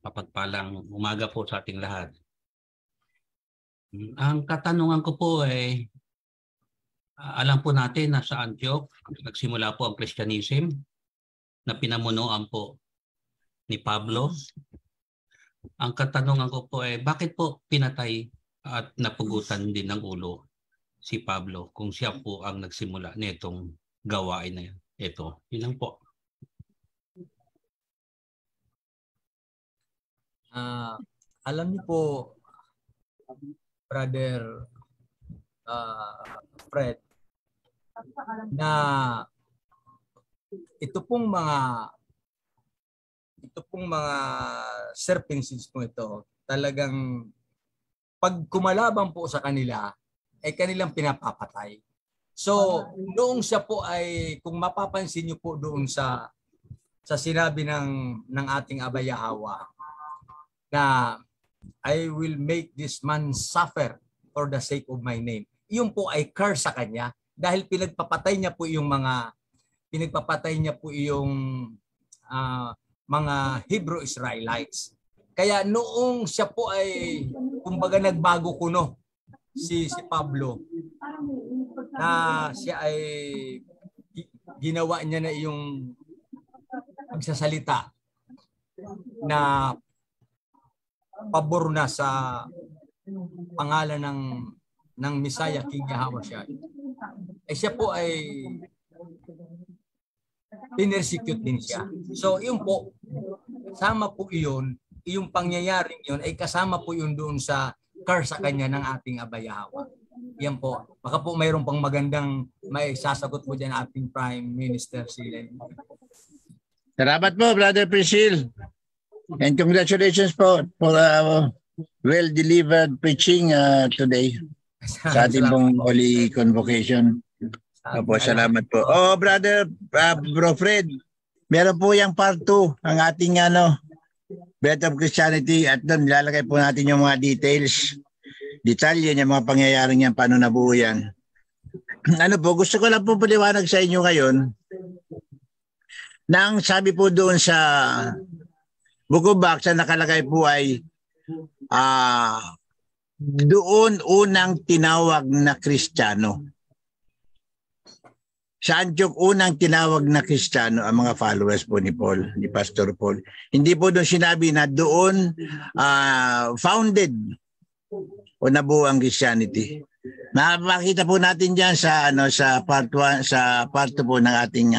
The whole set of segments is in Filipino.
Mapagpalang umaga po sa ating lahat. Ang katanungan ko po ay, alam po natin na sa Antioch, nagsimula po ang Christianism na pinamunuan po ni Pablo. Ang katanungan ko po ay, bakit po pinatay at napugutan din ng ulo si Pablo kung siya po ang nagsimula nitong gawain na yan? Ito, yun lang po. Alam niyo po, Brother Fred, na ito pong mga serpencies po ito, talagang pag kumalaban po sa kanila, ay kanilang pinapapatay. So, noong siya po ay, kung mapapansin niyo po doon sa sinabi ng ating Abba Yahweh, na I will make this man suffer for the sake of my name. Iyon po ay curse sa kanya dahil pinagpapatay niya po yung mga Hebrew Israelites. Kaya noong siya po ay kumbaga nagbago kuno si Pablo, na siya ay ginawa niya na yung pagsasalita na pabor na sa pangalan ng Messiah, King Yahweh. Eh siya po ay pinersecute din siya. So yun po, kasama po yun, yung pangyayaring yun ay kasama po yun doon sa curse sa kanya ng ating Abba Yahweh. Yan po. Baka po mayroon pang magandang may sasagot po dyan ating Prime Minister si Len. Salamat po, Brother Priscil. And congratulations po for well-delivered preaching today sa ating pong Holy Convocation. Opo, salamat po. Oh, Brother Bro Fred, meron po yung part 2 ang ating Breath of Christianity, at doon nilalagay po natin yung mga details, detalye yung mga pangyayaring yan, paano nabuo yan. Gusto ko lang po paliwanag sa inyo ngayon na ang sabi po doon sa Book of Acts na nakalagay po ay doon unang tinawag na Kristiyano. Sa Antioch, unang tinawag na Kristiyano ang mga followers po ni Paul, ni Pastor Paul. Hindi po doon sinabi na doon founded o nabuo ang Christianity. Makikita po natin diyan sa part 1, sa part 2 po ng ating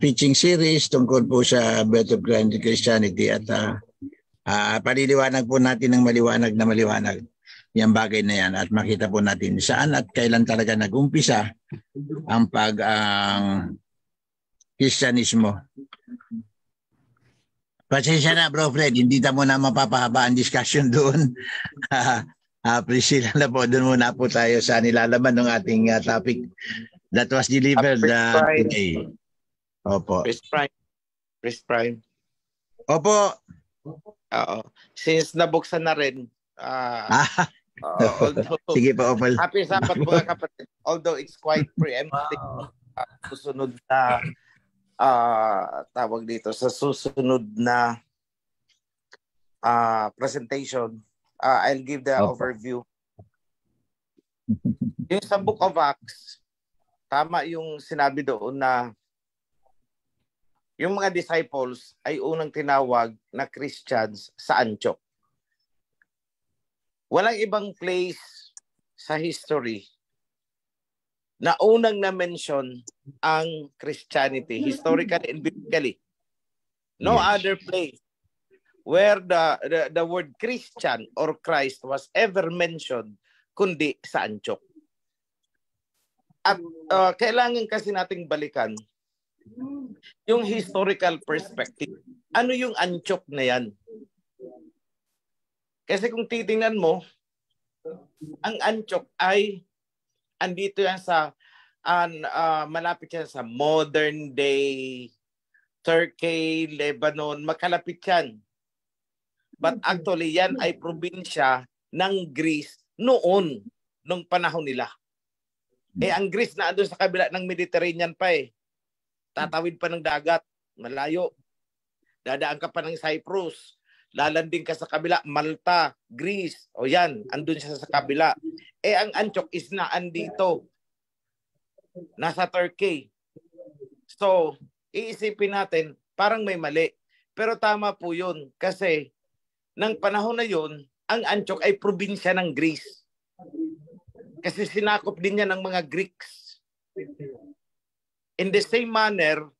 preaching series tungkol po sa Breath of Christianity, at paliliwanag po natin ng maliwanag na maliwanag yung bagay na yan, at makita po natin saan at kailan talaga nag-umpisa ang Kristyanismo. Pasensya na, Bro Fred, hindi mo na mapapahaba ang discussion doon. Priscilla na po, doon muna po tayo sa nilalaman ng ating topic that was delivered today. Opo. Chris Prime. Opo. Oo. Since nabuksan na rin, sige po, Opal. Happy Sabbath mga kapatid. Although it's quite preemptive, susunod na tawag dito, sa susunod na presentation, I'll give the overview. Yung sa Book of Acts, tama yung sinabi doon na yung mga disciples ay unang tinawag na Christians sa Antioch. Walang ibang place sa history na unang na-mention ang Christianity, historically and biblically. No other place where the word Christian or Christ was ever mentioned kundi sa Antioch. At kailangan kasi nating balikan yung historical perspective. Ano yung Antioch na yan? Kasi kung titingnan mo, ang Antioch ay andito yan sa malapit yan sa modern day Turkey, Lebanon, makalapit yan. But actually yan ay probinsya ng Greece noon, nung panahon nila. Ang Greece na doon sa kabila ng Mediterranean pa tatawid pa ng dagat, malayo. Dadaan ka pa ng Cyprus. lalanding ka sa kabila, Malta, Greece, o yan, andun siya sa kabila. Ang Antioch is na andito, nasa Turkey. So, iisipin natin, parang may mali. Pero tama po yun, kasi ng panahon na yun, ang Antioch ay probinsya ng Greece. Kasi sinakop din niya ng mga Greeks. In the same manner,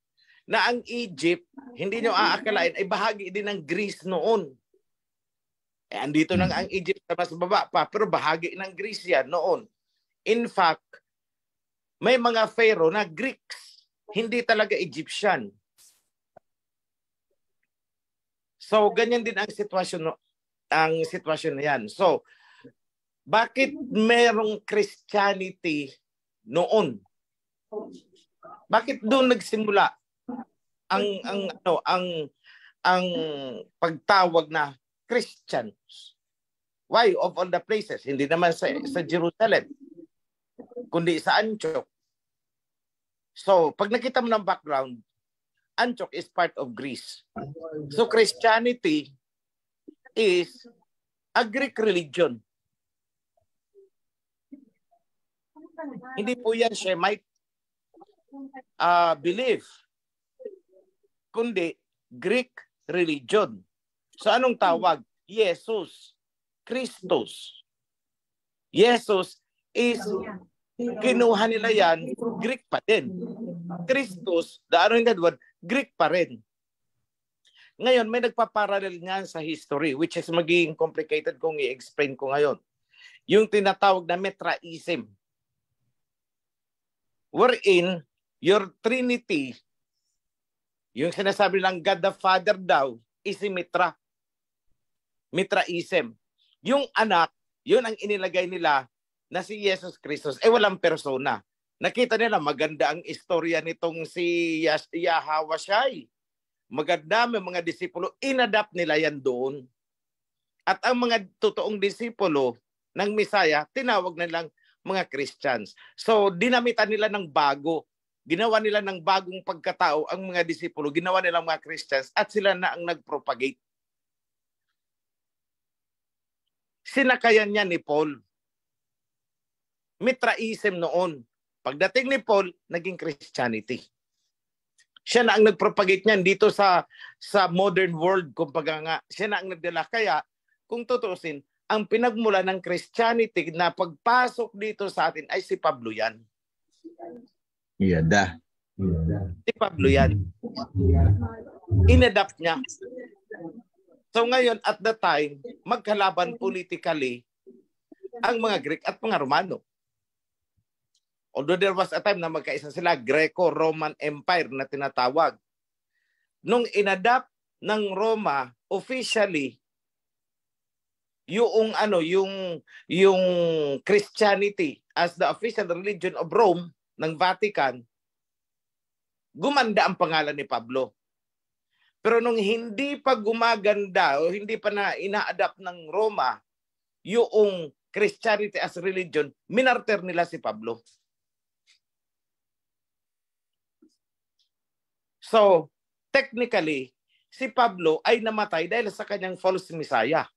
na ang Egypt, hindi nyo aakalain, ay bahagi din ng Greece noon. Andito nang ang Egypt sa mas baba pa, pero bahagi ng Greece yan noon. In fact, may mga pharaoh na Greeks, hindi talaga Egyptian. So, ganyan din ang sitwasyon na yan. So, bakit merong Christianity noon? Bakit doon nagsimula ang pagtawag na Christians? Why of all the places? Hindi naman sa Jerusalem, kundi sa Antioch. So, pag nakita mo ng background, Antioch is part of Greece. So, Christianity is a Greek religion. Hindi po yan Shemite belief, kundi Greek religion. So anong tawag? Jesus, Christos. Jesus is, kinuha nila yan, Greek pa din. Christos, the other word, Greek pa rin. Ngayon, may nagpaparallel nga sa history, which is magiging complicated kung i-explain ko ngayon. Yung tinatawag na Mitraism. Wherein, your Trinity, yung sinasabi ng God the Father daw, is si Mitra. Mitraism. Yung anak, yun ang inilagay nila na si Jesus Christos. Walang persona. Nakita nila, maganda ang istorya nitong si Yahweh Shai. Maganda, may mga disipulo. Inadapt nila yan doon. At ang mga totoong disipulo ng Messiah, tinawag nilang mga Christians. So, dinamitan nila ng bago. Ginawa nila ng bagong pagkatao ang mga disipulo. Ginawa nila mga Christians at sila na ang nagpropagate. Sinakayan niya ni Paul. Mitraism noon. Pagdating ni Paul, naging Christianity. Siya na ang nagpropagate niyan dito sa modern world. Kumbaga nga, siya na ang nagdala. Kaya, kung tutusin, ang pinagmula ng Christianity na pagpasok dito sa atin ay si Pablo yan. Iyada. Si Pablo yan. Inadapt niya. So ngayon, at the time, magkalaban politically ang mga Greek at mga Romano. Although there was a time na magkaisa sila, Greco-Roman Empire na tinatawag. Nung inadapt ng Roma officially yung Christianity as the official religion of Rome ng Vatican, gumanda ang pangalan ni Pablo. Pero nung hindi pa gumaganda o hindi pa na ina-adapt ng Roma yung Christianity as religion, minartir nila si Pablo. So, technically, si Pablo ay namatay dahil sa kanyang false Messiah.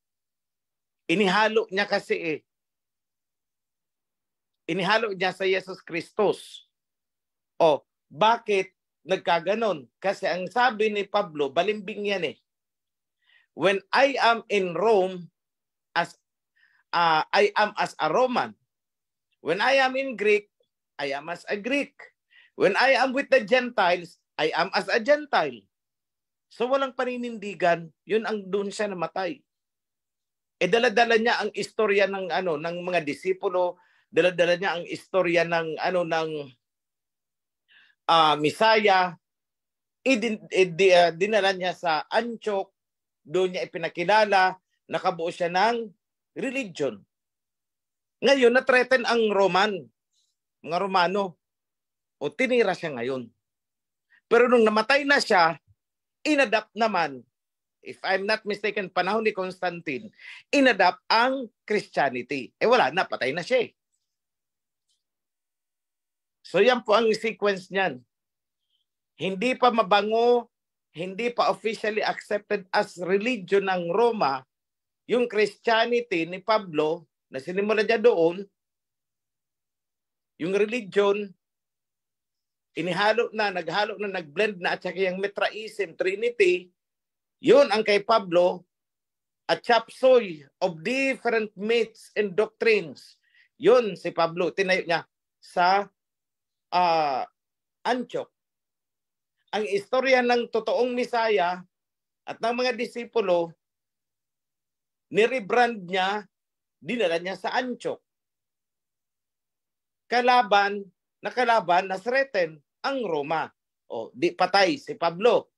Inihalo niya kasi inihalo niya sa Jesus Christos. O, bakit nagkaganon? Kasi ang sabi ni Pablo, balimbing yan eh. When I am in Rome, I am as a Roman. When I am in Greek, I am as a Greek. When I am with the Gentiles, I am as a Gentile. So walang paninindigan, yun ang doon siya namatay. Dala-dala niya ang istorya ng ng mga disipulo, dala-dala niya ang istorya ng Messiah. Dinala niya sa Antioch, doon niya ipinakilala, nakabuo siya ng religion. Ngayon na-threaten ang mga Romano. O tinira siya ngayon. Pero nung namatay na siya, inadapt naman, if I'm not mistaken, panahon ni Constantine, inadapt ang Christianity. Wala na, patay na siya. So yan po ang sequence niyan. Hindi pa mabango, hindi pa officially accepted as religion ng Roma, yung Christianity ni Pablo, na sinimula niya doon, yung religion, naghalo na, nagblend na, at saka yung Mitraism, Trinity, yun ang kay Pablo, a chop suey of different myths and doctrines. Yun si Pablo, tinayo niya sa Antioch. Ang istorya ng totoong Misaya at ng mga disipulo, nirebrand niya, dinala niya sa Antioch. Kalaban na threaten ang Roma. O, di patay si Pablo.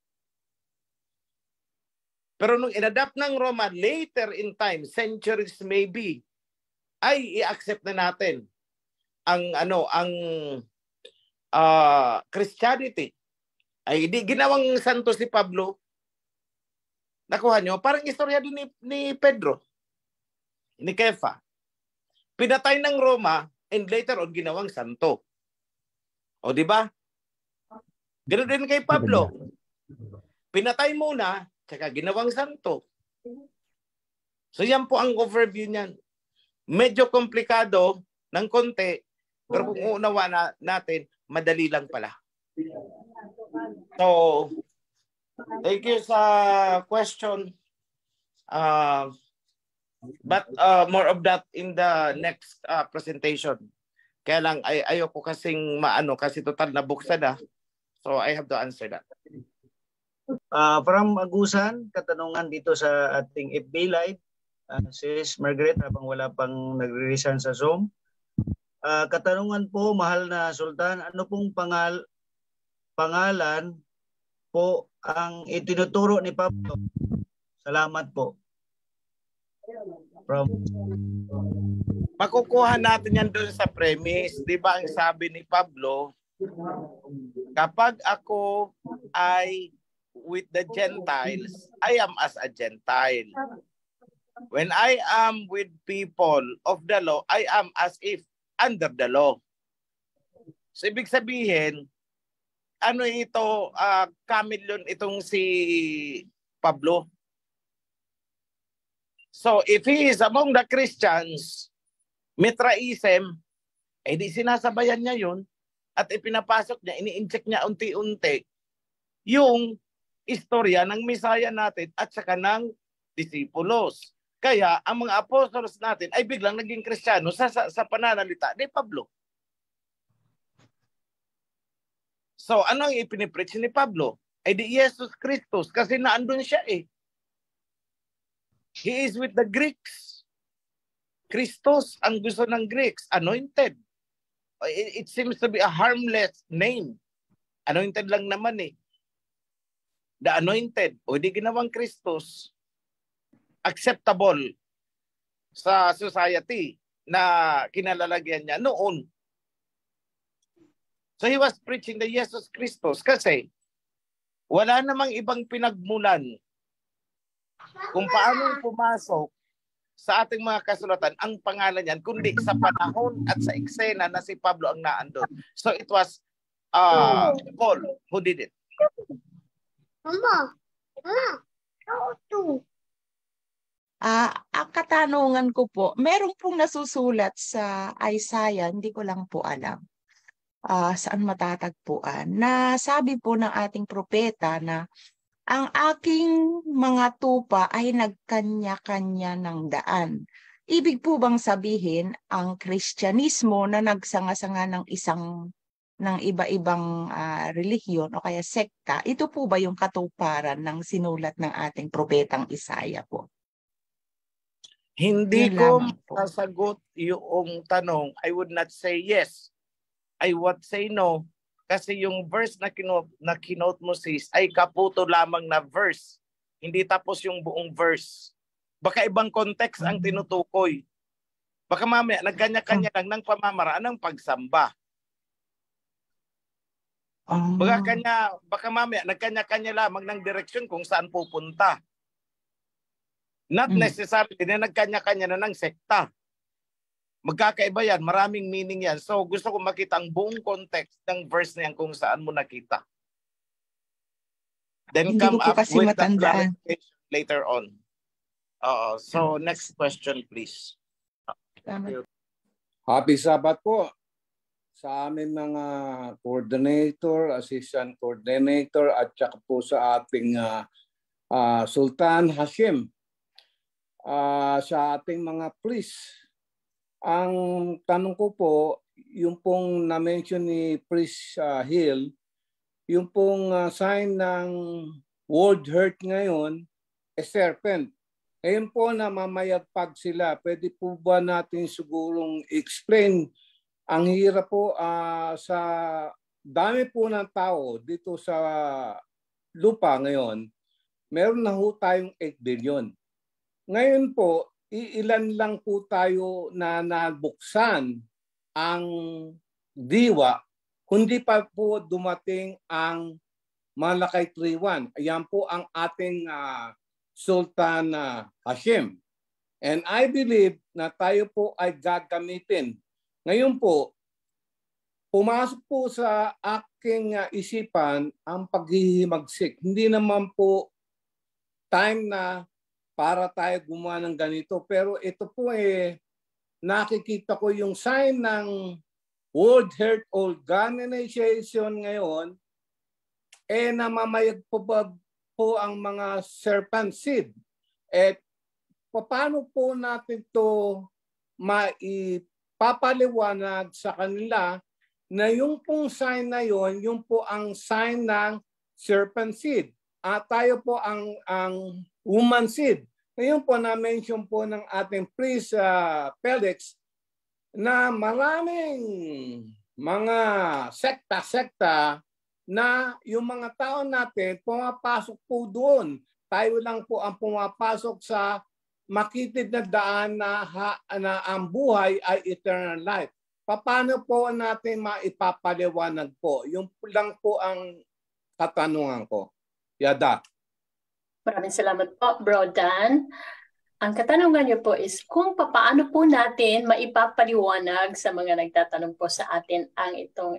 Pero nung inadapt ng Roma, later in time, centuries maybe, ay i-accept na natin ang Christianity. Ay di ginawang santo si Pablo. Nakuha nyo, parang istorya din ni Pedro, ni Kefa. Pinatay ng Roma and later on ginawang santo. O di ba? Ganoon din kay Pablo. Pinatay muna, tsaka ginawang santo. So yan po ang overview niyan. Medyo komplikado ng konti, pero kung uunawa natin, madali lang pala. So, thank you sa question. But more of that in the next presentation. Kaya lang, ayoko kasing kasi total na buksan na. So, I have to answer that. From Agusan, katanungan dito sa ating FB Live. Sis Margaret, habang wala pang nagre-resign sa Zoom. Katanungan po, mahal na Sultan, ano pong pangalan po ang itinuturo ni Pablo? Salamat po. Makukuha natin yan doon sa premise. Di ba ang sabi ni Pablo, kapag ako ay with the Gentiles, I am as a Gentile. When I am with people of the law, I am as if under the law. So ibig sabihin, ano ito, chameleon itong si Pablo. So if he is among the Christians, Mitraism, di sinasabayan niya yun at ipinapasok niya, ini-inject niya unti-unti yung istorya ng Misaya natin at saka ng disipulos. Kaya ang mga apostolos natin ay biglang naging Kristiyano sa pananalita ni Pablo. So ano ang ipinipreach ni Pablo? Ay di Jesus Christus kasi naandun siya eh. He is with the Greeks. Christos ang gusto ng Greeks, anointed. It seems to be a harmless name. Anointed lang naman eh. The anointed, o di ginawang Christos, acceptable sa society na kinalalagyan niya noon. So he was preaching the Jesus Christus kasi wala namang ibang pinagmulan kung paano pumasok sa ating mga kasulatan ang pangalan niyan kundi sa panahon at sa eksena na si Pablo ang naandun. So it was Paul who did it. Mama, ang katanungan ko po, meron pong nasusulat sa Isaiah, hindi ko lang po alam saan matatagpuan, na sabi po ng ating propeta na ang aking mga tupa ay nagkanya-kanya ng daan. Ibig po bang sabihin ang Kristyanismo na nagsanga-sanga ng iba-ibang relihiyon o kaya sekta, ito po ba yung katuparan ng sinulat ng ating propetang Isaiah po? Hindi ko masasagot yung tanong. I would not say yes. I would say no. Kasi yung verse na kinote mo sis ay kaputo lamang na verse. Hindi tapos yung buong verse. Baka ibang context ang tinutukoy. Baka mamaya nagkanya-kanya lang ng pamamaraan ng pagsamba. Baka mamaya nagkanya-kanya lamang ng direksyon kung saan pupunta. Not necessarily na nagkanya-kanya na ng sekta. Magkakaiba yan, maraming meaning yan. So gusto ko makita ang buong context ng verse na yan kung saan mo nakita. Then Hindi come ko po up kasi with the matandaan. clarification later on. So next question please. Tama. Happy Sabbath po sa amin mga coordinator, assistant coordinator at saka po sa ating Sultan Hashim. Sa ating mga priest. Ang tanong ko po, yung pong na-mention ni Priest Hill, yung pong sign ng World Heart ngayon, serpent. Ngayon po na mamayagpag sila, pwede po ba natin sigurong explain? Ang hirap po sa dami po ng tao dito sa lupa ngayon, meron na ho tayong 8 billion. Ngayon po, ilan lang po tayo na nabuksan ang diwa, kundi pa po dumating ang Malakay 3:1. Ayan po ang ating Sultan Hashim. And I believe na tayo po ay gagamitin. Ngayon po, pumasok po sa aking isipan ang paghihimagsik. Hindi naman po time na para tayo gumawa ng ganito. Pero ito po nakikita ko yung sign ng World Health Organization ngayon, namamayagpag po ang mga serpent seed. Paano po natin to maipapaliwanag sa kanila na yung pong sign na yon, yung po ang sign ng serpent seed. At tayo po ang woman seed. Ngayon po na-mention po ng ating priest Felix na maraming mga sekta-sekta na yung mga tao natin pumapasok po doon. Tayo lang po ang pumapasok sa makitid na daan na ang buhay ay eternal life. Paano po natin maipapaliwanag po? Yung lang po ang katanungan ko. Yada. Maraming salamat po, Bro Dan. Ang katanungan niyo po is kung paano po natin maipapaliwanag sa mga nagtatanong po sa atin ang itong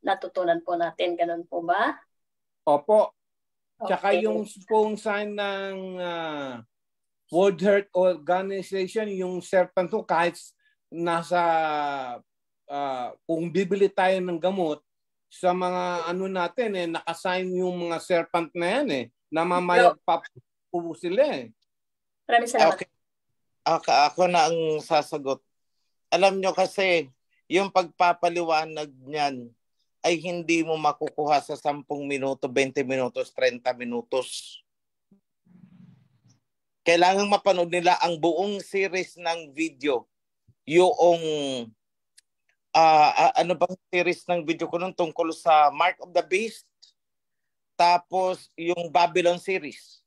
natutunan po natin. Ganun po ba? Opo. Okay. Tsaka yung pong sign ng World Health Organization, yung serpent to, kahit nasa kung bibili tayo ng gamot sa mga natin nakasign yung mga serpent na yan namamayag pa po sila Maraming salamat. Okay. Ako na ang sasagot. Alam nyo kasi, yung pagpapaliwanag niyan ay hindi mo makukuha sa 10 minuto, 20 minutos, 30 minutos. Kailangan mapanood nila ang buong series ng video. Yung ano bang series ng video ko nun tungkol sa Mark of the Beast, tapos yung Babylon series.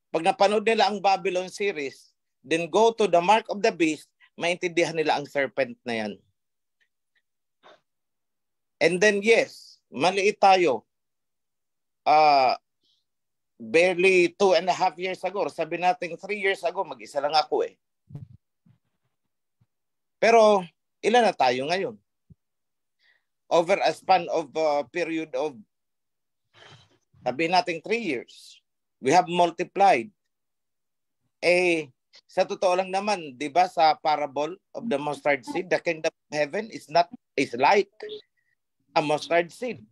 Pag napanood nila ang Babylon series, then go to the Mark of the Beast, maintindihan nila ang serpent na yan. And then yes, maliit tayo. Barely 2.5 years ago, sabi natin 3 years ago, mag-isa lang ako Pero ilan na tayo ngayon? Over a span of period of, sabi natin 3 years, we have multiplied. Sa totoo lang naman, di ba sa parable of the mustard seed, the kingdom of heaven is like a mustard seed.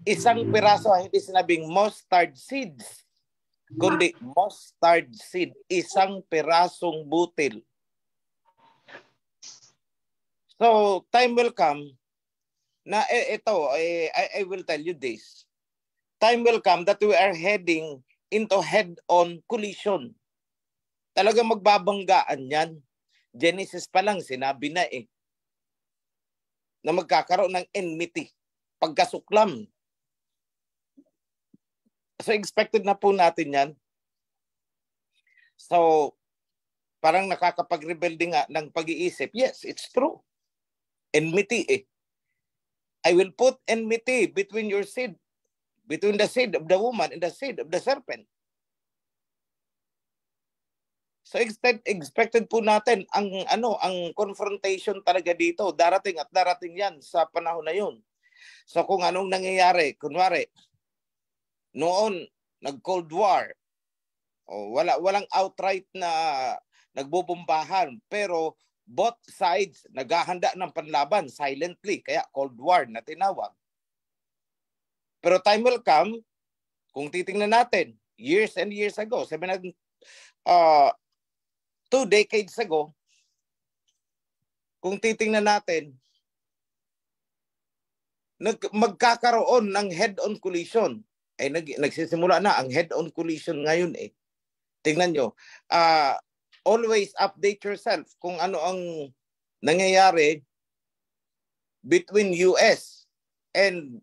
Isang piraso, hindi sinabing mustard seeds, kundi mustard seed, isang pirasong butil. So, time will come na I will tell you this. Time will come that we are heading into head-on collision. Talagang magbabanggaan yan. Genesis pa lang, sinabi na na magkakaroon ng enmity, pagkasuklam. So, expected na po natin yan. So, parang nakakapag-rebelde nga ng pag-iisip. Yes, it's true. Enmity I will put enmity between your seed, between the seed of the woman and the seed of the serpent. So expected po natin ang confrontation talaga dito. Darating at darating yan sa panahon na yun. So kung anong nangyayari, kunwari, Noon, nag-Cold War. Walang outright na nagbubombahan. Pero both sides naghahanda ng panlaban silently. Kaya Cold War na tinawag. Pero time will come, kung titingnan natin, years and years ago, 2 decades ago, kung titingnan natin, magkakaroon ng head-on collision. Nagsisimula na ang head-on collision ngayon eh. Tingnan nyo. Always update yourself kung ano ang nangyayari between US and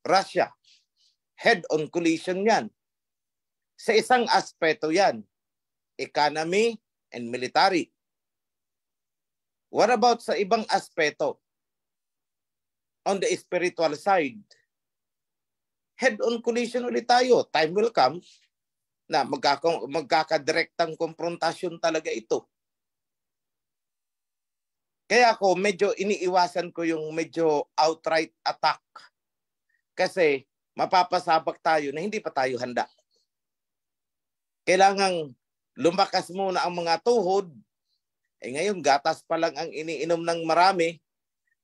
Russia. Head-on collision yan. Sa isang aspeto yan. Economy and military. What about sa ibang aspeto? On the spiritual side. Head-on collision ulit tayo. Time will come na magkakadirektang konfrontasyon talaga ito. Kaya ako medyo iniiwasan ko yung medyo outright attack. Kasi mapapasabak tayo na hindi pa tayo handa. Kailangang lumakas muna ang mga tuhod. Ngayon gatas pa lang ang iniinom ng marami.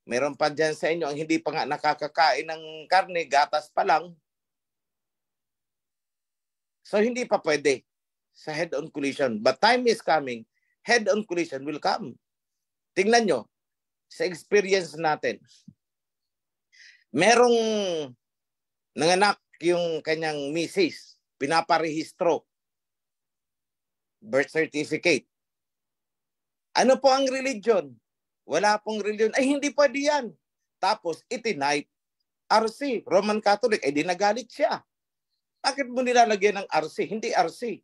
Meron pa dyan sa inyo ang hindi pa nga nakakakain ng karne, gatas pa lang. So hindi pa pwede sa head-on collision. But time is coming, head-on collision will come. Tingnan nyo, sa experience natin, merong nanganak yung kanyang misis, pinaparehistro, birth certificate. Ano po ang religion? Wala pong religion. Ay, hindi pwede yan. Tapos, itinipe RC, Roman Catholic. Ay, di nagalit siya. Bakit mo nilalagyan ng RC? Hindi RC.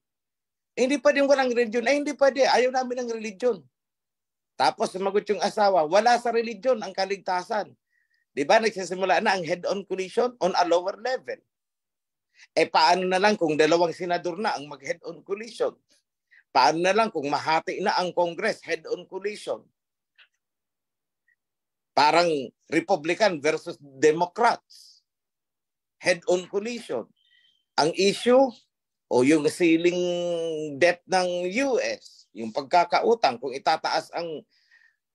Hindi pwedeng walang religion. Ay, hindi pwede. Ayaw namin ng religion. Tapos, sumagot yung asawa, wala sa religion ang kaligtasan. Di ba, nagsisimula na ang head-on collision on a lower level. Paano na lang kung dalawang senador na ang mag-head-on collision? Paano na lang kung mahati na ang Congress, head-on collision? Parang Republican versus Democrats. Head-on collision. Ang issue o yung ceiling debt ng US, yung pagkakautang kung itataas ang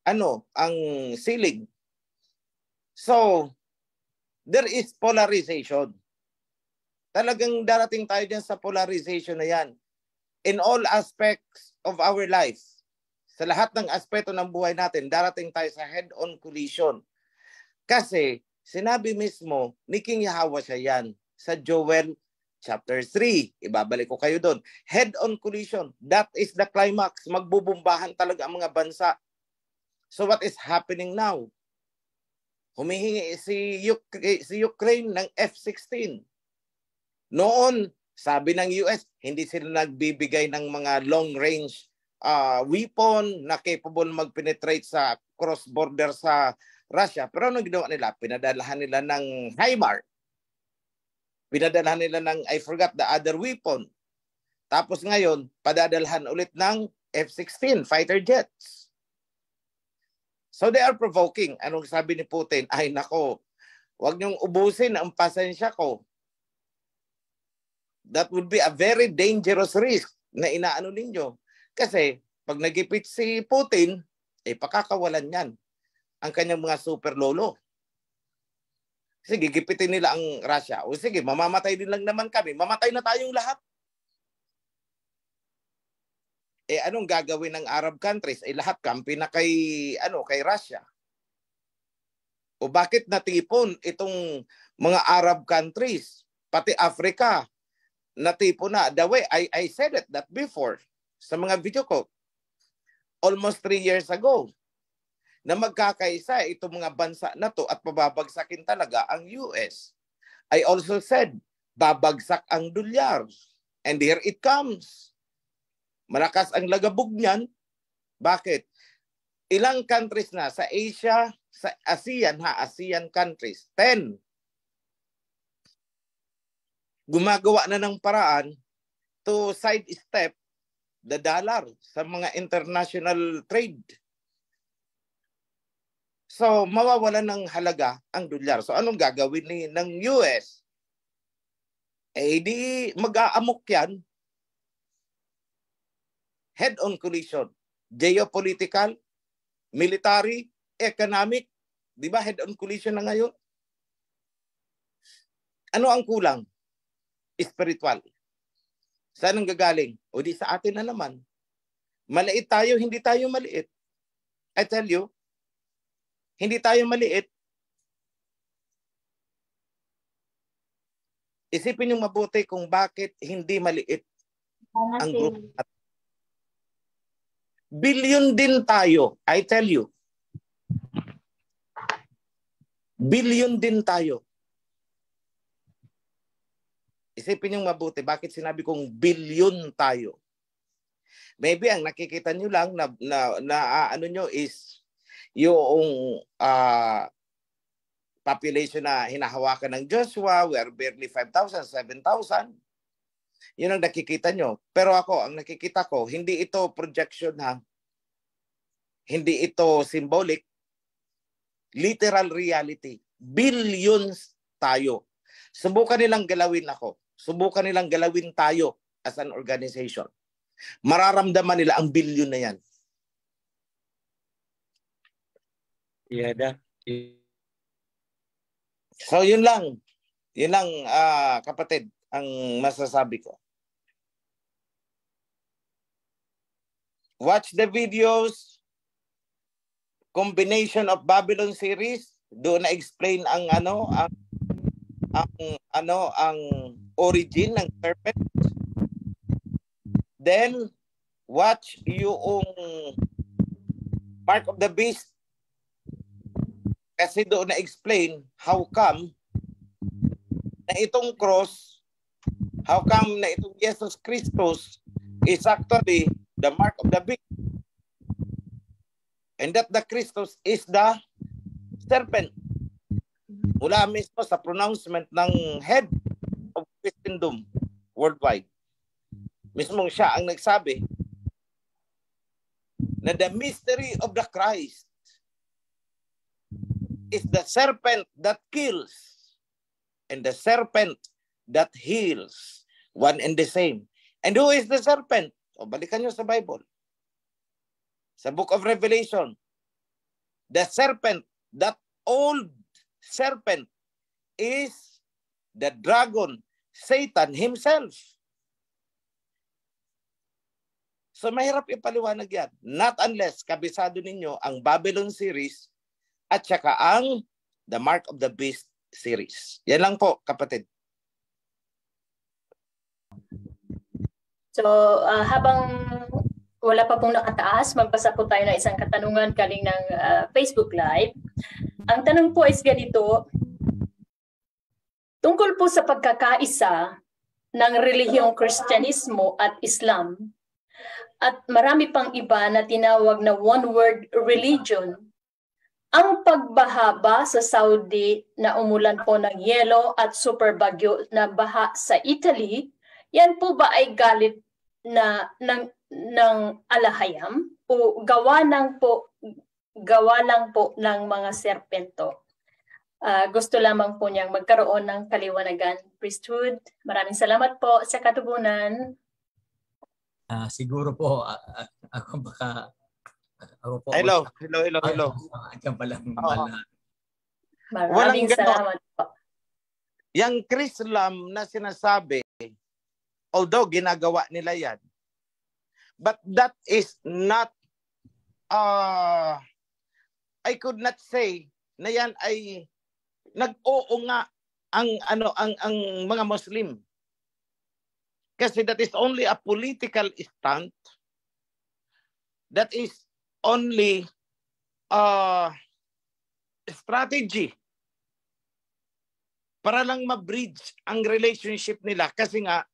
ang ceiling. So, there is polarization. Talagang darating tayo dyan sa polarization na yan. In all aspects of our life, sa lahat ng aspeto ng buhay natin, darating tayo sa head-on collision. Kasi, sinabi mismo ni King Yahweh siya yan sa Joel chapter 3. Ibabalik ko kayo doon. Head-on collision. That is the climax. Magbubumbahan talaga ang mga bansa. So what is happening now? Humihingi si Ukraine ng F-16. Noon, sabi ng US, hindi sila nagbibigay ng mga long-range weapon na capable mag-penetrate sa cross-border sa Russia. Pero ano ginawa nila? Pinadalahan nila ng HIMARS. Pinadalhan nila ng, I forgot the other weapon. Tapos ngayon, padadalhan ulit ng F-16 fighter jets. So they are provoking. Anong sabi ni Putin? Ay nako, huwag niyong ubusin ang pasensya ko. That would be a very dangerous risk na inaano ninyo. Kasi pag nagipit si Putin, pakakawalan yan ang kanyang mga super lolo. Sige, gipitin nila ang Russia. O sige, mamamatay din lang naman kami. Mamatay na tayong lahat. Anong gagawin ng Arab countries? Lahat kampi na kay Russia. O bakit natipon itong mga Arab countries? Pati Africa, natipon na. The way, I said that before sa mga video ko. Almost 3 years ago. Na magkakaisa itong mga bansa na to at pababagsakin talaga ang US. I also said, babagsak ang dolyar. And here it comes. Malakas ang lagabog niyan. Bakit? Ilang countries na sa Asia, sa ASEAN countries, 10. Gumagawa na ng paraan to sidestep the dollar sa mga international trade. So, mawawalan ng halaga ang dolyar. So, anong gagawin ng US? eh di mag-aamok yan. Head-on collision. Geopolitical, military, economic. Di ba head-on collision na ngayon? Ano ang kulang? Spiritual. Saan ang gagaling? O di sa atin na naman. Maliit tayo, hindi tayo maliit. I tell you, hindi tayo maliit. Isipin yung mabuti kung bakit hindi maliit ang group. Billion din tayo, I tell you. Billion din tayo. Isipin yung mabuti, bakit sinabi kong billion tayo? Maybe ang nakikita nyo lang na ano nyo is yung population na hinahawakan ng Joshua, we are barely 5,000, 7,000. Yun ang nakikita nyo. Pero ako, ang nakikita ko, hindi ito projection ha. Hindi ito symbolic. Literal reality. Billions tayo. Subukan nilang galawin ako. Subukan nilang galawin tayo as an organization. Mararamdaman nila ang billion na yan. Yeah, so yun lang. Yun lang kapatid ang masasabi ko. Watch the videos. Combination of Babylon series. Doon na explain ang ang origin ng serpent. Then watch yung Mark of the Beast. Kasi doon na explain how come na itong cross, how come na itong Jesus Christus is actually the mark of the beast. And that the Christus is the serpent. Mula mismo sa pronouncement ng head of Christendom worldwide. Mismong siya ang nagsabi na the mystery of the Christ is the serpent that kills and the serpent that heals, one and the same. And who is the serpent? O balikan nyo sa Bible. Sa book of Revelation, the serpent, that old serpent is the dragon, Satan himself. So mahirap ipaliwanag yan. Not unless kabisado ninyo ang Babylon series at saka ang The Mark of the Beast series. Yan lang po, kapatid. So, habang wala pa pong nakataas, magbasa po tayo ng isang katanungan galing ng Facebook Live. Ang tanong po is ganito, tungkol po sa pagkakaisa ng relihiyong Kristyanismo at Islam at marami pang iba na tinawag na one-word religion, ang pagbaha ba sa Saudi na umulan po ng yelo at super bagyo na baha sa Italy, yan po ba ay galit na ng alahayam o gawa lang po ng mga serpento? Gusto lamang po niyang magkaroon ng kaliwanagan, priesthood. Maraming salamat po sa katugunan. Siguro po ako baka ako po. Hello. Diyan pala. Maraming salamat po. Yang Chrislam na sinasabi, although ginagawa nila yan, but that is not, I could not say na yan ay nag-oo nga ang mga Muslim. Kasi that is only a political stunt. That is only strategy para lang ma-bridge ang relationship nila kasi nga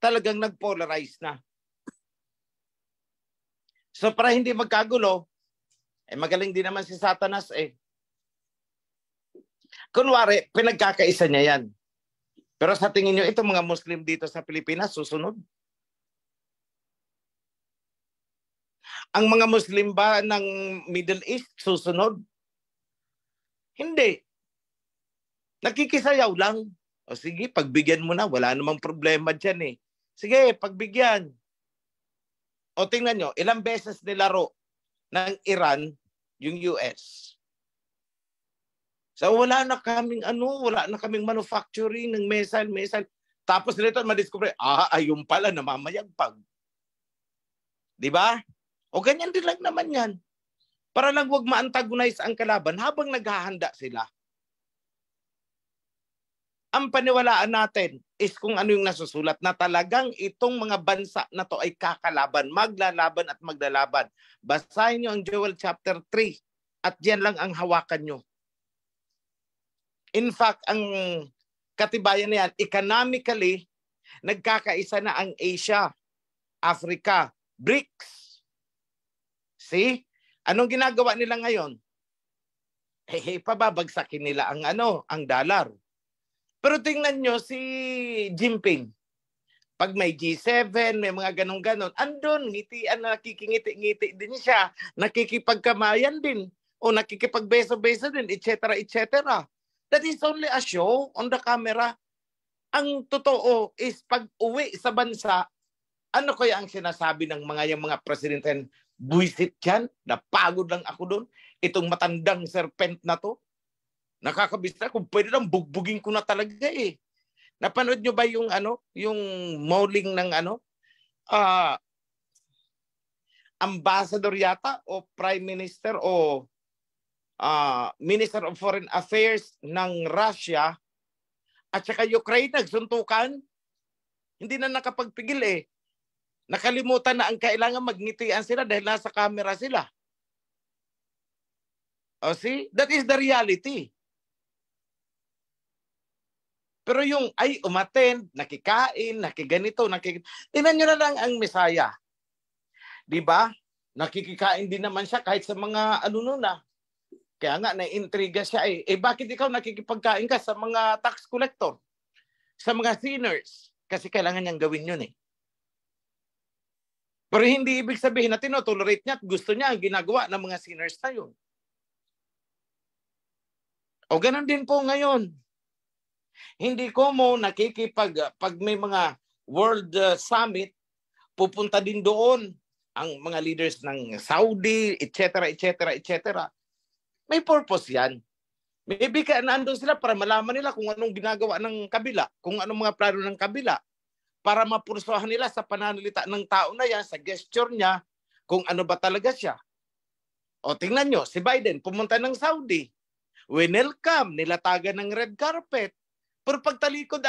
talagang nag-polarize na. So para hindi magkagulo, magaling din naman si Satanas eh. Kunwari, pinagkakaisa niya yan. Pero sa tingin nyo, itong mga Muslim dito sa Pilipinas, susunod? Ang mga Muslim ba ng Middle East, susunod? Hindi. Nakikisayaw lang. O sige, pagbigyan mo na. Wala namang problema dyan eh. Sige, pagbigyan. O tingnan nyo, ilang beses nilaro ng Iran yung US. So wala na kaming manufacturing ng missile. Tapos nito madiscover, ayun pala, namamayagpag. Di ba? O ganyan din lang naman yan. Para lang wag ma-antagonize ang kalaban habang naghahanda sila. Ang paniwalaan natin is kung ano yung nasusulat na talagang itong mga bansa na to ay kakalaban, maglalaban at maglalaban. Basahin nyo ang Joel chapter 3 at yan lang ang hawakan nyo. In fact, ang katibayan na yan, economically, nagkakaisa na ang Asia, Africa, BRICS. See? Anong ginagawa nila ngayon? Pababagsakin nila ang dollar. Pero tingnan nyo si Jinping. Pag may G7, may mga ganun-ganon, andun, ngitian na nakikingiti-ngiti din siya, nakikipagkamayan din, o nakikipagbeso-beso din, etc., etc. That is only a show on the camera. Ang totoo is pag uwi sa bansa, ano kaya ang sinasabi ng yung mga presidente? Buisit yan, napagod lang ako doon. Itong matandang serpent na to. Nakakabista kung pwede lang bugbugin ko na talaga eh. Napanood nyo ba yung yung mauling ng ambassador yata o prime minister o minister of foreign affairs ng Russia at saka Ukraine nagsuntukan? Hindi na nakapagpigil eh. Nakalimutan na ang kailangan magngitian sila dahil nasa camera sila. Oh, see? That is the reality. Pero yung umattend, nakikain, nakiganito, tingnan nyo na lang ang Messiah. Di ba? Nakikikain din naman siya kahit sa mga na. Kaya nga, na-intriga siya eh. Bakit ikaw nakikipagkain ka sa mga tax collector? Sa mga sinners? Kasi kailangan niyang gawin yun eh. Pero hindi ibig sabihin na tinotolerate niya at gusto niya ang ginagawa ng mga sinners na yun. O ganun din po ngayon. Hindi ko mo pag may mga World Summit, pupunta din doon ang mga leaders ng Saudi, etc., etc., etc. May purpose yan. Maybe nandun sila para malaman nila kung anong ginagawa ng kabila, kung anong mga plano ng kabila, para mapursuhan nila sa pananalita ng tao na yan, sa gesture niya, kung ano ba talaga siya. O tingnan nyo, si Biden pumunta ng Saudi. Welcome, nilatagan ng red carpet. Pero pagtalikod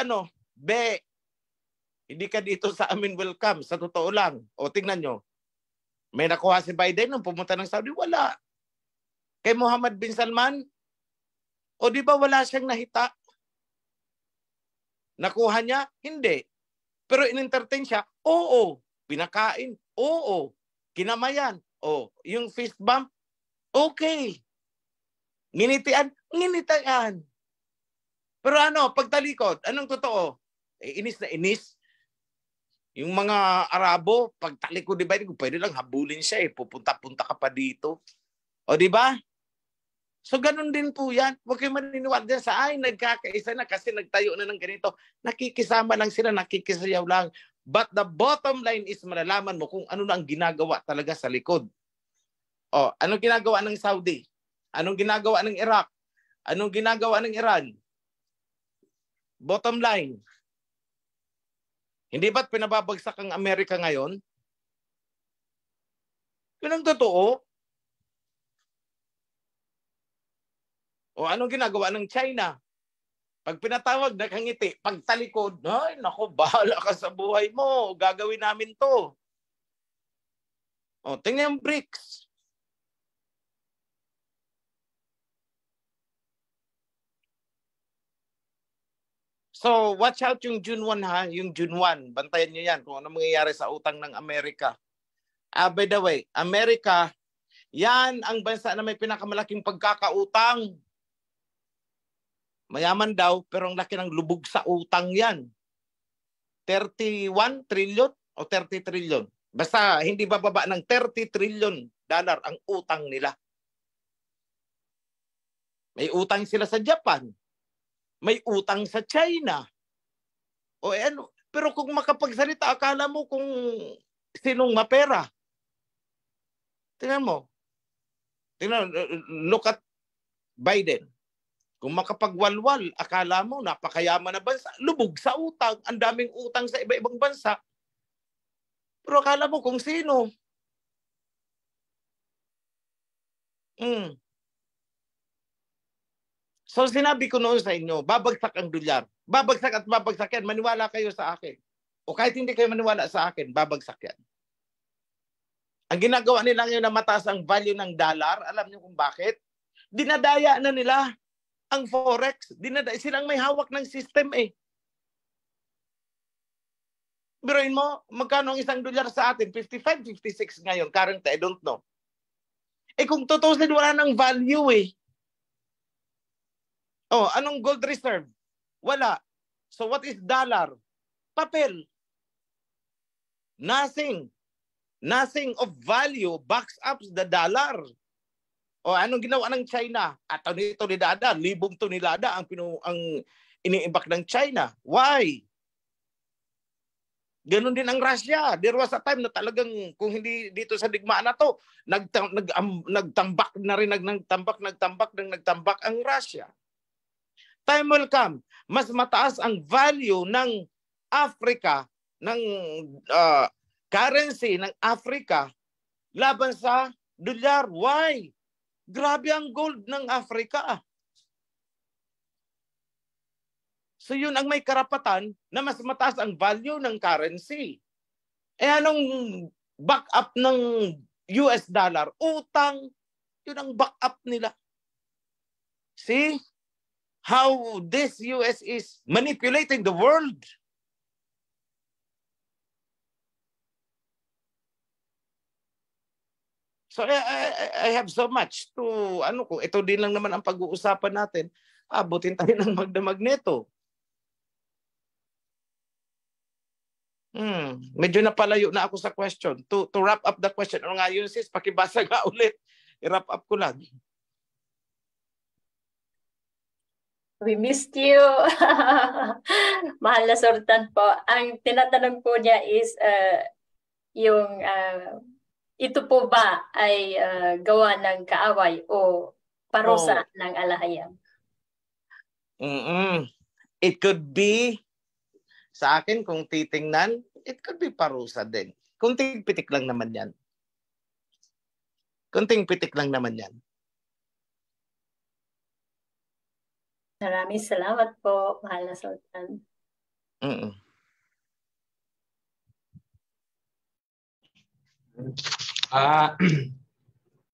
hindi ka dito sa amin welcome, sa totoo lang. O tingnan nyo, may nakuha si Biden nung pumunta ng Saudi? Wala. Kay Mohammed bin Salman? O di ba wala siyang nahita? Nakuha niya? Hindi. Pero in-entertain siya? Oo. Pinakain? Oo. Kinamayan? Oo. Yung fist bump? Okay. Nginitian? Nginitian. Pero pagtalikod, anong totoo? Inis na inis. Yung mga Arabo, pagtalikod, di ba, pwede lang habulin siya eh. Pupunta-punta ka pa dito. O di ba? So ganun din po yan. Huwag kayo maniniwala dyan sa nagkakaisa na kasi nagtayo na ng ganito. Nakikisama lang sila, nakikisayaw lang. But the bottom line is malalaman mo kung ano na ang ginagawa talaga sa likod. O, anong ginagawa ng Saudi? Anong ginagawa ng Iraq? Anong ginagawa ng Iran? Bottom line. Hindi ba't pinababagsak ang Amerika ngayon? Yun ang totoo. O anong ginagawa ng China? Pag pinatawag, nakangiti. Pag talikod, ay, nako, bahala ka sa buhay mo. Gagawin namin to. O, tingnan yung BRICS. So, watch out yung June 1 ha, yung June 1. Bantayan nyo yan kung ano mangyayari sa utang ng Amerika. By the way, Amerika, yan ang bansa na may pinakamalaking pagkakautang. Mayaman daw, pero ang laki ng lubog sa utang yan. 31 trillion o 30 trillion. Basta hindi bababa ng 30 trillion dollar ang utang nila. May utang sila sa Japan. may utang sa China. O ano, pero kung makapagsalita, akala mo kung sinong mapera. Tingnan mo. Look at Biden. Kung makapagwalwal, akala mo napakayaman na bansa. Lubog sa utang. Ang daming utang sa iba-ibang bansa. Pero akala mo kung sino. So sinabi ko noon sa inyo, babagsak ang dolyar. Babagsak at babagsak yan. Maniwala kayo sa akin. O kahit hindi kayo maniwala sa akin, babagsak yan. Ang ginagawa nila ngayon na mataas ang value ng dollar, alam niyo kung bakit? Dinadaya na nila ang forex. Silang may hawak ng system eh. Biruin mo, magkano ang isang dolyar sa atin? 55, 56 ngayon. Currently, I don't know. Eh kung tutusin, wala ng value eh. Oh, anong gold reserve? Wala. So what is dollar? Papel. Nothing. Nothing of value backs up the dollar. O anong ginawa ng China? At tonelada, libong tonelada ang iniimbak ng China. Why? Ganon din ang Russia. There was a time na talagang kung hindi dito sa digmaan na to, nagtambak na rin, nagtambak ang Russia. Time will come. Mas mataas ang value ng Africa, ng currency ng Africa laban sa dolyar. Why? Grabe ang gold ng Africa. So yun ang may karapatan na mas mataas ang value ng currency. Eh anong backup ng US dollar? Utang. Yun ang backup nila. See how this US is manipulating the world. So I have so much to kung ito din lang naman ang pag-uusapan natin, abutin tayo ng magdamag nito. Medyo napalayo na ako sa question. To wrap up the question. Ano nga yun sis? Pakibasa nga ulit. I-wrap up ko lang. We missed you. Mahal na Sultan po. Ang tinatanong po niya is yung ito po ba ay gawa ng kaaway o parusa ng alahayam? It could be, sa akin kung titingnan, it could be parusa din. Kunting pitik lang naman yan. Kunting pitik lang naman yan. Maraming salamat po, mahal na Sultan.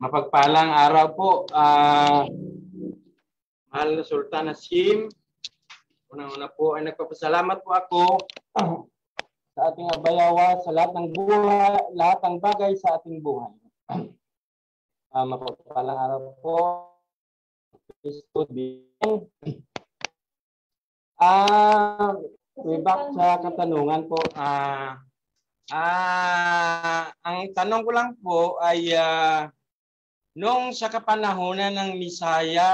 Mapagpalang araw po, mahal na Sultan Hasim. Unang-una po ay nagpapasalamat po ako sa ating abayawa sa lahat ng buhay, lahat ng bagay sa ating buhay. Mapagpalang araw po. Way back sa katanungan po, ang tanong ko lang po ay nung sa kapanahonan ng Misaya,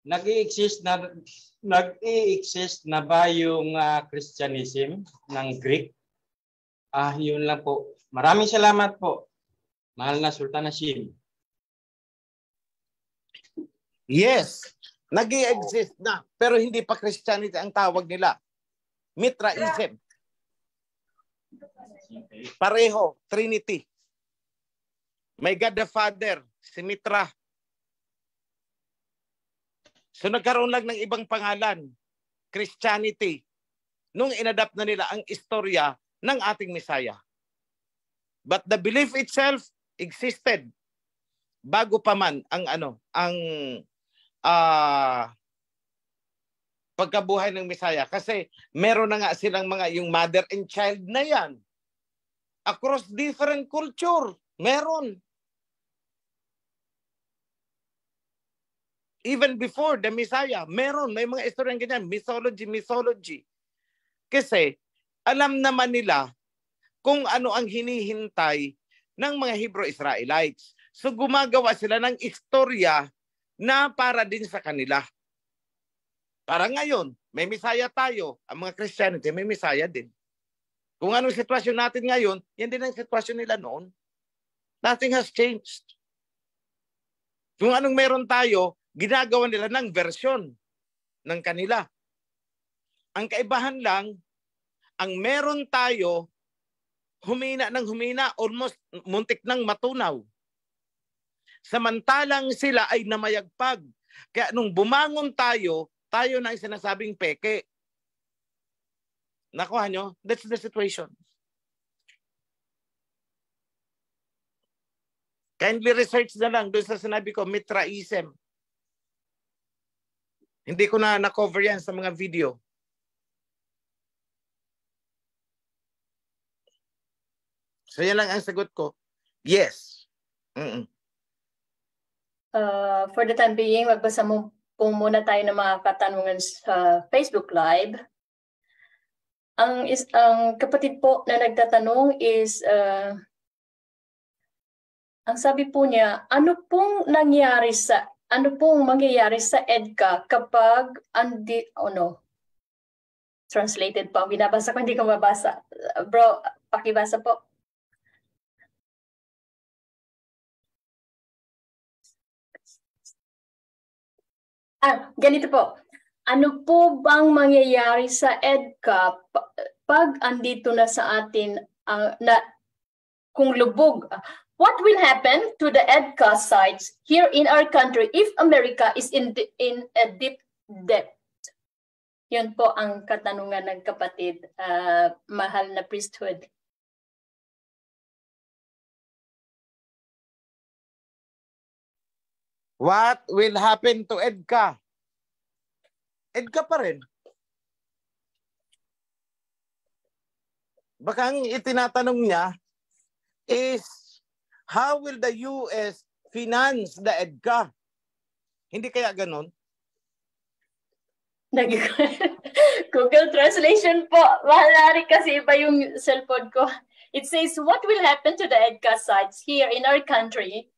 nag-i-exist na ba yung Christianism ng Greek? Yun lang po. Maraming salamat po, mahal na Sultan Hasim. Yes, nag-i-exist na, pero hindi pa Christianity ang tawag nila. Mithraism. Pareho, Trinity. May God the Father, si Mithra. So nagkaroon lang ng ibang pangalan, Christianity, nung inadapt na nila ang istorya ng ating Messiah. But the belief itself existed bago pa man ang pagkabuhay ng Messiah. Kasi meron na nga silang yung mother and child na yan. Across different culture, meron. Even before the Messiah, meron. May mga istorya ganyan. Mythology. Kasi alam naman nila kung ano ang hinihintay ng mga Hebrew Israelites. So gumagawa sila ng istorya na para din sa kanila. Parang ngayon, may Messiah tayo. Ang mga Christianity, may Messiah din. Kung anong sitwasyon natin ngayon, yan din ang sitwasyon nila noon. Nothing has changed. Kung anong meron tayo, ginagawa nila ng version ng kanila. Ang kaibahan lang, ang meron tayo, humina ng humina, almost muntik ng matunaw. Samantalang sila ay namayagpag. Kaya nung bumangon tayo na ang sinasabing peke. Nakuha nyo? That's the situation. Kindly research na lang doon sa sinabi ko, Mitraism. Hindi ko na na-cover yan sa mga video. So yan lang ang sagot ko. Yes. For the time being, magbasa mo po muna tayo ng mga katanungan sa Facebook Live. Ang kapatid po na nagtatanong is, ang sabi po niya, ano pong mangyayari sa EDCA kapag translated po. Binabasa ko, hindi ko mabasa. Bro, pakibasa po. Ganito po. Ano po bang mangyayari sa EDCA pag andito na sa atin kung lubog? What will happen to the EDCA sites here in our country if America is in a deep debt? Yun po ang katanungan ng kapatid, mahal na priesthood. What will happen to EDCA? EDCA pa rin. Baka ang itinatanong niya is, how will the US finance the EDCA? Hindi kaya ganun? Google Translation po. Mahal kasi iba yung cellphone ko. It says, what will happen to the EDCA sites here in our country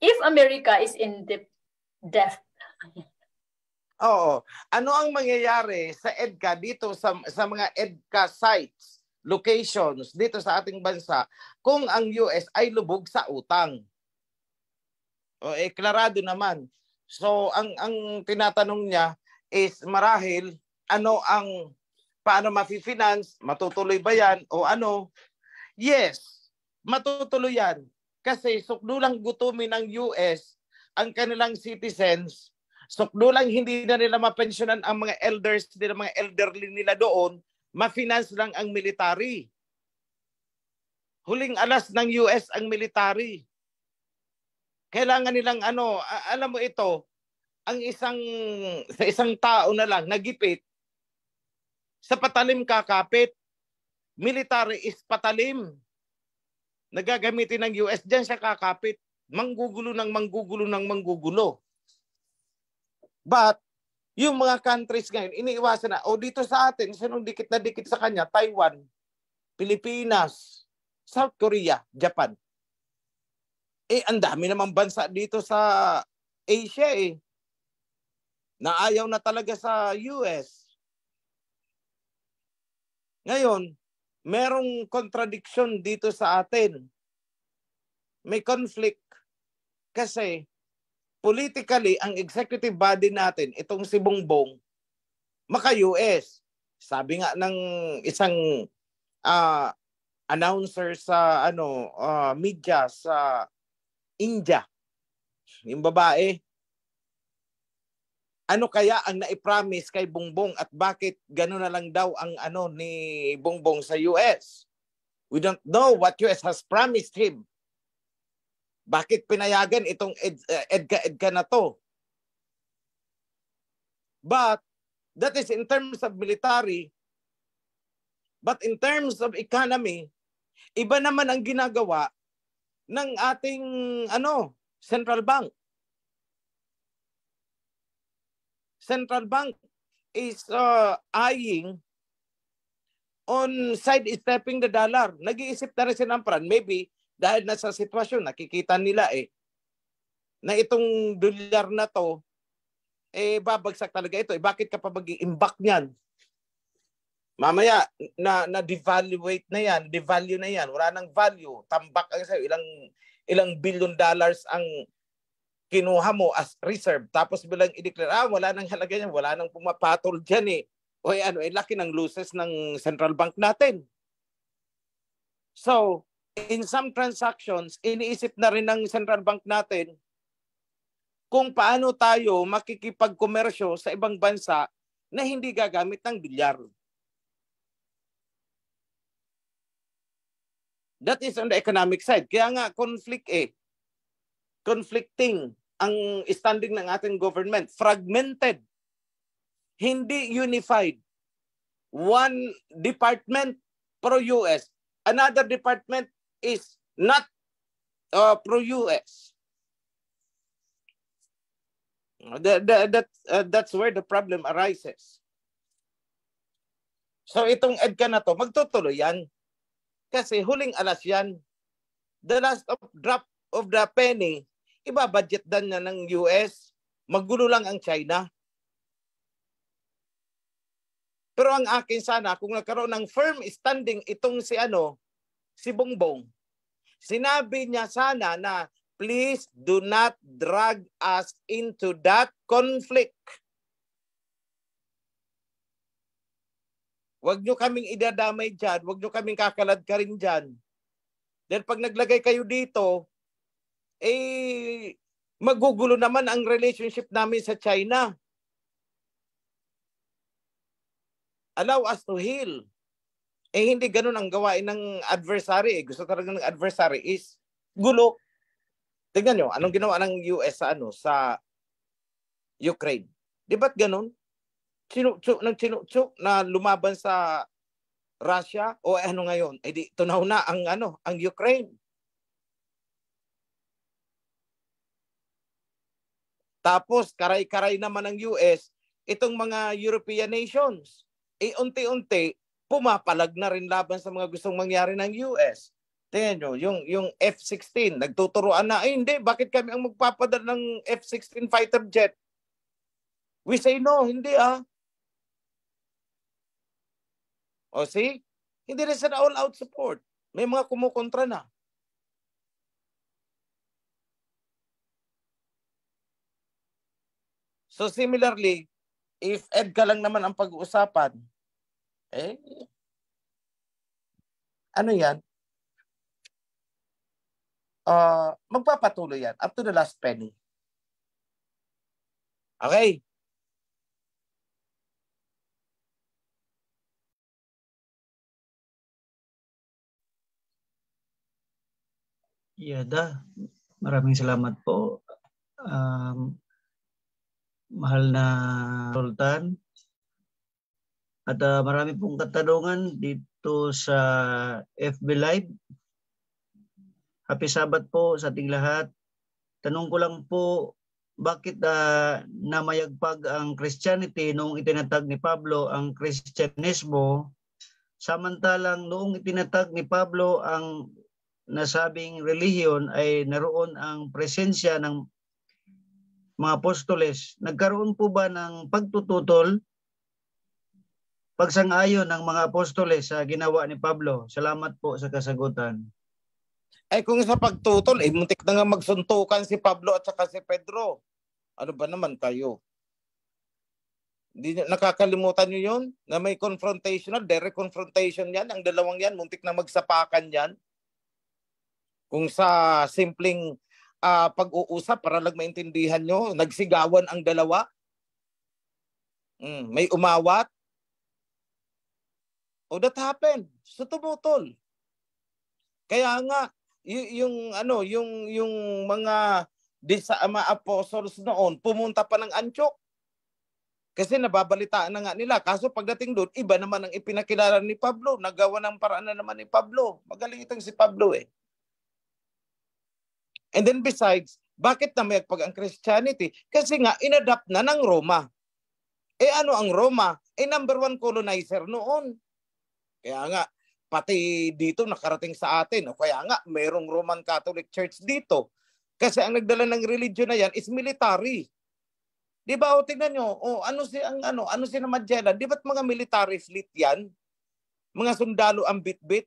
if America is in debt? Oo. Ano ang mangyayari sa EDCA dito sa mga EDCA sites, locations dito sa ating bansa kung ang US ay lubog sa utang? O klarado naman. So ang tinatanong niya is marahil paano mafi-finance, matutuloy ba yan o ano? Yes, matutuloy yan. Kasi sukdulang gutumin ng US ang kanilang citizens, sukdulang hindi na nila mapensyonan ang mga elders, mga elderly nila doon, ma-finance lang ang military. Huling alas ng US ang military. Kailangan nilang alam mo ito, ang sa isang tao na lang nagipit, sa patalim kakapit. Military is patalim. Nagagamitin ng US, dyan siya kakapit. Manggugulo. But, yung mga countries ngayon, iniiwasan na, dito sa atin, sinong dikit na dikit sa kanya, Taiwan, Pilipinas, South Korea, Japan. Ang dami namang bansa dito sa Asia na ayaw na talaga sa US. Ngayon, merong contradiction dito sa atin. May conflict kasi politically, ang executive body natin, itong si Bongbong, maka-US. Sabi nga ng isang announcer sa media sa India, yung babae, ano kaya ang naipromise kay Bongbong at bakit gano'n na lang daw ang ni Bongbong sa US? We don't know what US has promised him. Bakit pinayagan itong EDCA na to? But that is in terms of military. But in terms of economy, iba naman ang ginagawa ng ating central bank. Central bank is eyeing on sidestepping the dollar. Nag-iisip na rin silang maybe dahil nasa sitwasyon, nakikita nila na itong dolyar na to babagsak talaga ito. Bakit ka pa mag-iimbak niyan? Mamaya, na-devaluate na yan, devalue na yan, wala nang value. Tambak ang sa'yo, ilang $billion ang kinuha mo as reserve. Tapos bilang i-declare, wala nang halaga yan, wala nang pumapatol dyan O laki ng losses ng central bank natin. So, in some transactions, iniisip na rin ng central bank natin kung paano tayo makikipagkomersyo sa ibang bansa na hindi gagamit ng bilyar. That is on the economic side. Kaya nga, conflicting ang standing ng ating government. Fragmented. Hindi unified. One department pro-US. Another department is not pro-US. That's where the problem arises. So itong EDCA na to, magtutuloy yan. Kasi huling alas yan. The last drop of the penny, ibabudget dan na ng US. Maggulo lang ang China. Pero ang akin sana, kung nagkaroon ng firm standing itong si Bongbong, sinabi niya sana na please do not drag us into that conflict. Huwag nyo kaming idadamay dyan. Huwag nyo kaming kakalad ka rin dyan. Dahil pag naglagay kayo dito, magugulo naman ang relationship namin sa China. Allow us to heal. Hindi ganun ang gawain ng adversary. Gusto talaga ng adversary is gulo. Tingnan nyo, anong ginawa ng US sa Ukraine? Di ba't ganun? Chinutsuk na lumaban sa Russia o ngayon? Di tunaw na ang Ukraine. Tapos karay-karay naman ng US itong mga European nations. Unti-unti pumapalag na rin laban sa mga gustong mangyari ng US. Tingnan nyo, yung F-16, nagtuturoan na, hindi, bakit kami ang magpapadala ng F-16 fighter jet? We say no, hindi O see? Hindi rin sa all-out support. May mga kumukontra na. So similarly, if EDCA lang naman ang pag-uusapan, yan? Magpapatuloy yan up to the last penny. Okay? Yada, maraming salamat po. Mahal na Sultan. At marami pong katanungan dito sa FB Live. Happy Sabat po sa ating lahat. Tanong ko lang po, bakit namayagpag ang Christianity noong itinatag ni Pablo ang Kristyanismo, samantalang noong itinatag ni Pablo ang nasabing relihiyon ay naroon ang presensya ng mga apostoles. Nagkaroon po ba ng pagtututol, pagsang-ayon ng mga apostoles sa ginawa ni Pablo? Salamat po sa kasagutan. Kung sa pagtutol, muntik na nga magsuntukan si Pablo at saka si Pedro. Ano ba naman kayo? Hindi nakakalimutan nyo yun? Na may confrontational, direct confrontation yan. Ang dalawang yan, muntik na magsapakan yan. Kung sa simpleng pag-uusap para lang maintindihan nyo, nagsigawan ang dalawa. May umawat. That happened. So tumutol. Kaya nga yung mga apostles noon pumunta pa ng Antioch. Kasi nababalitaan na nga nila. Kaso pagdating doon, iba naman ang ipinakilala ni Pablo. Nagawa ng paraan na naman ni Pablo. Magaling itong si Pablo And then besides, bakit namayagpag ang Christianity? Kasi nga, inadapt na ng Roma. Ano ang Roma? Number 1 colonizer noon. Kaya nga, pati dito nakarating sa atin. Kaya nga, mayroong Roman Catholic Church dito. Kasi ang nagdala ng religion na yan is military. Di ba? O tingnan nyo, ano si na Magellan? Di ba't mga military fleet yan? Mga sundalo ang bit-bit?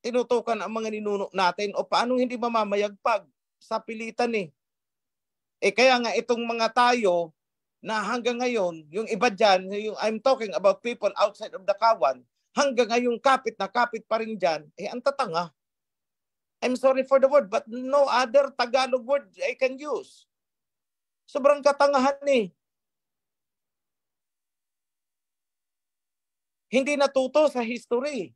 Tinutukan ang mga ninuno natin. O paano hindi mamamayagpag? Sa pilitan eh. Kaya nga itong mga tayo na hanggang ngayon, yung iba dyan, I'm talking about people outside of the Kawan, hanggang ngayon kapit na kapit pa rin dyan, ang tatanga. I'm sorry for the word, but no other Tagalog word I can use. Sobrang katangahan eh. Hindi natuto sa history.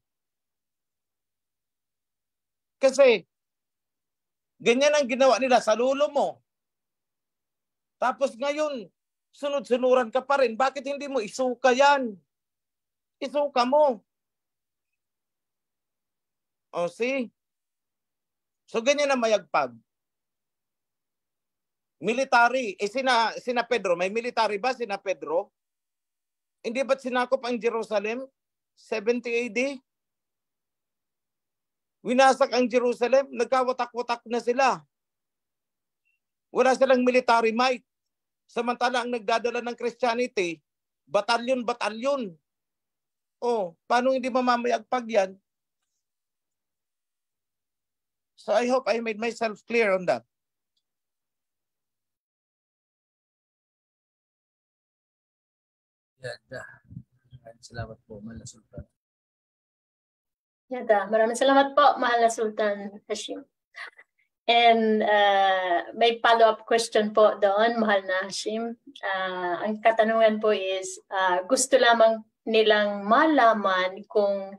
Kasi, ganyan ang ginawa nila sa lulo mo. Tapos ngayon, sunod-sunuran ka pa rin. Bakit hindi mo isuka yan? Isuka mo. O see? So ganyan ang mayagpag. Military. Sina Pedro, may military ba sina Pedro? Hindi ba't sinakop ang Jerusalem? 70 AD? Winasak ang Jerusalem? Nagkawatak-watak na sila. Wala silang military might. Samantala ang nagdadala ng Christianity, batalyon-batalyon. Paano hindi mamamayagpag yan? So I hope I made myself clear on that. Salamat po, Mahal na Sultan. Maraming salamat po, Mahal na Sultan Hashim. And may follow-up question po doon, Mahal na Hashim. Ang katanungan po is, gusto lamang nilang malaman kung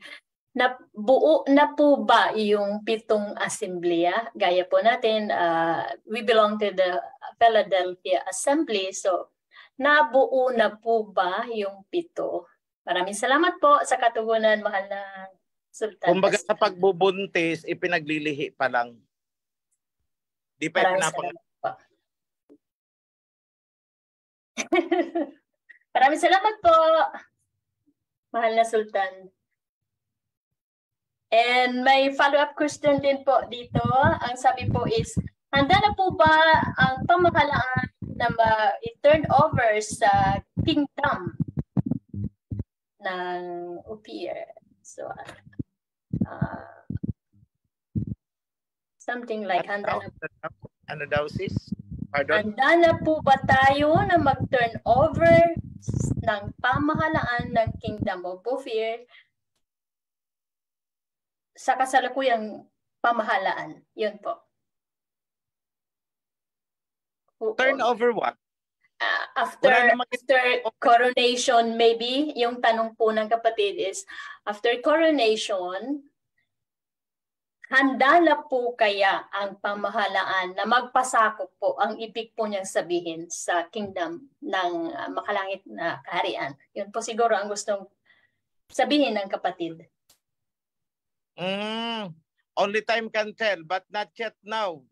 nabuo na po ba yung 7 assemblea. Gaya po natin, we belong to the Philadelphia Assembly. So, nabuo na po ba yung 7? Maraming salamat po sa katugunan, Mahal na Sultan. Kumbaga sa pagbubuntis, ipinaglilihi pa lang. Di pa Maraming Maraming salamat po, Mahal na Sultan. And may follow-up question din po dito. Ang sabi po is, handa na po ba ang pamahalaan na i-turn over sa kingdom ng Ophir? So, something like handa na. Ano daw sis? Pardon? Handa na po ba tayo na mag-turn over ng pamahalaan ng Kingdom of Ophir sa kasalukuyang pamahalaan? Yun po. Turn over what? After coronation, maybe, yung tanong po ng kapatid is, after coronation, handa na po kaya ang pamahalaan na magpasakop po, ang ibig po niyang sabihin sa kingdom ng makalangit na kaharian? Yun po siguro ang gustong sabihin ng kapatid. Only time can tell, but not yet now.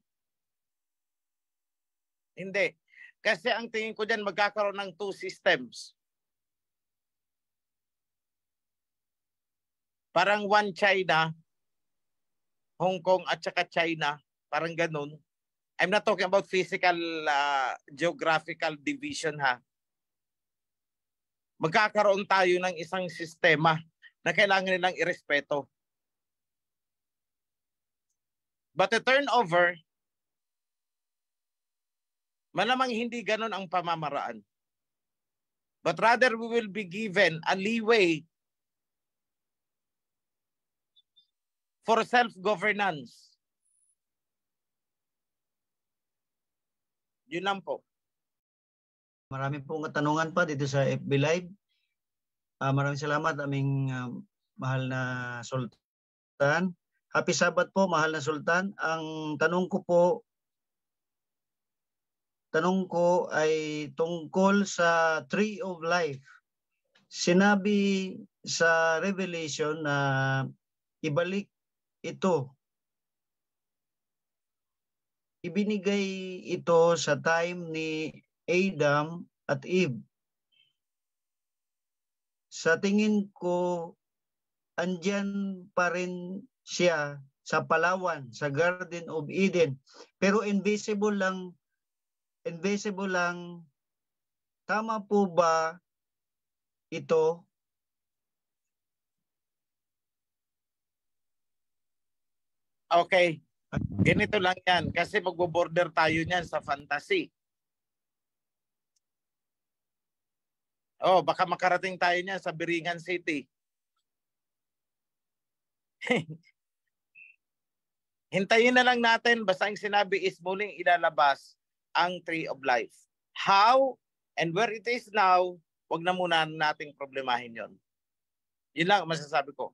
Hindi. Kasi ang tingin ko dyan, magkakaroon ng 2 systems. Parang one China, Hong Kong at saka China, parang ganun. I'm not talking about physical, geographical division ha. Magkakaroon tayo ng isang sistema na kailangan nilang irespeto. But the turnover, malamang hindi ganun ang pamamaraan. But rather we will be given a leeway for self-governance. Yun lang po. Marami pong katanungan pa dito sa FB Live. Maraming salamat aming mahal na Sultan. Happy Sabat po, mahal na Sultan. Ang tanong ko ay tungkol sa Tree of Life. Sinabi sa Revelation na ibalik ito. Ibinigay ito sa time ni Adam at Eve. Sa tingin ko, andyan pa rin siya sa Palawan, sa Garden of Eden. Pero invisible invisible lang. Tama po ba ito? Okay. Ganito lang yan. Kasi magbo-border tayo niyan sa fantasy. Oh, baka makarating tayo niyan sa Biringan City. Hintayin na lang natin. Basta ang sinabi is muling ilalabas ang Tree of Life. How and where it is now, wag na muna nating problemahin yon. Yun lang masasabi ko.